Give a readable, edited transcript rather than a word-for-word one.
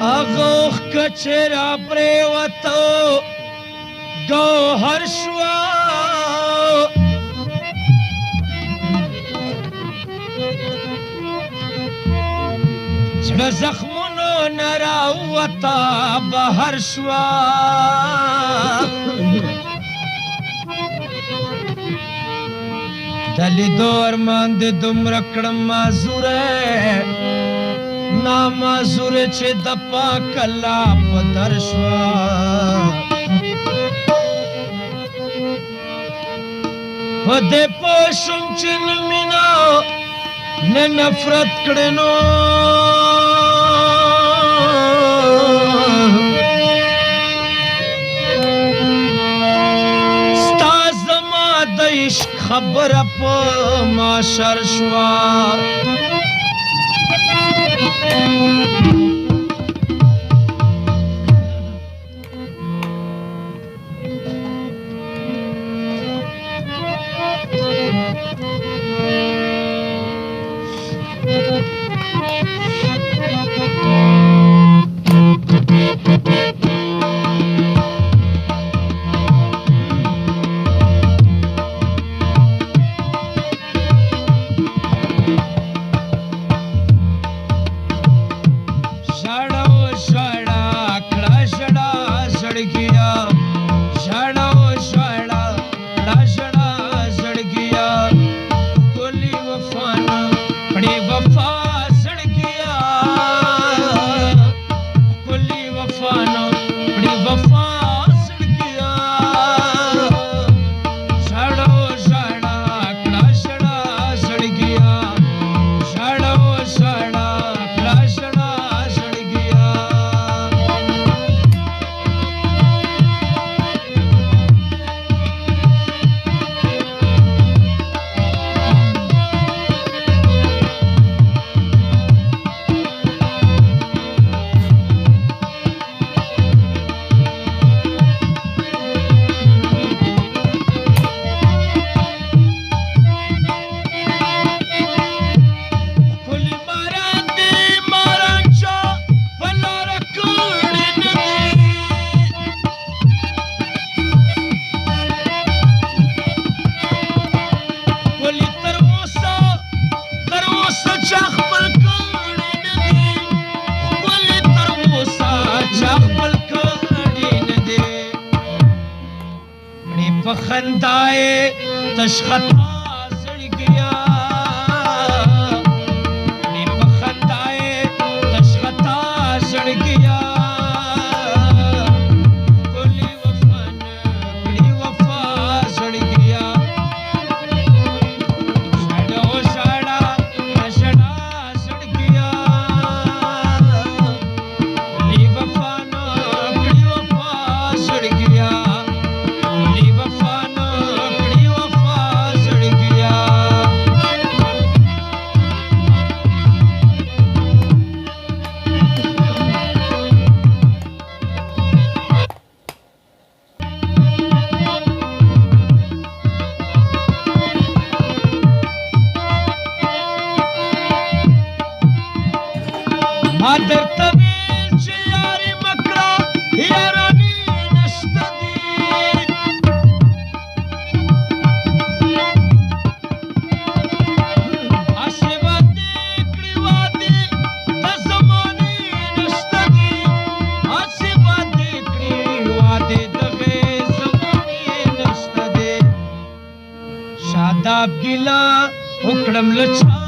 اغوخ کچرا پریوتو گوهر شوا زړه زخمونو نراوتا بهر شوا دلی دور ماند دومره کړم معذوره نا معذوره چې د پاک الله په در شوا په دې پوه شوم چې نه مینه نه نفرت کړنو ستا زما د عشق خبره په معاشر شوا خندائے تشخطا سڑ گیا خندائے تشخطا سڑ گیا کلی وفن کلی وفا سڑ گیا شڑو شڑا شڑا سڑ گیا کلی وفا نو کلی وفا سڑ گیا مادر طویل چې یاري مکړه یاراني نشته دي هسې وعدې کړې وعدې د زمانې نشته دي هسې وعدې کړې وعدې دغې زمانې نشته دي شاداب ګیله وکړم له چا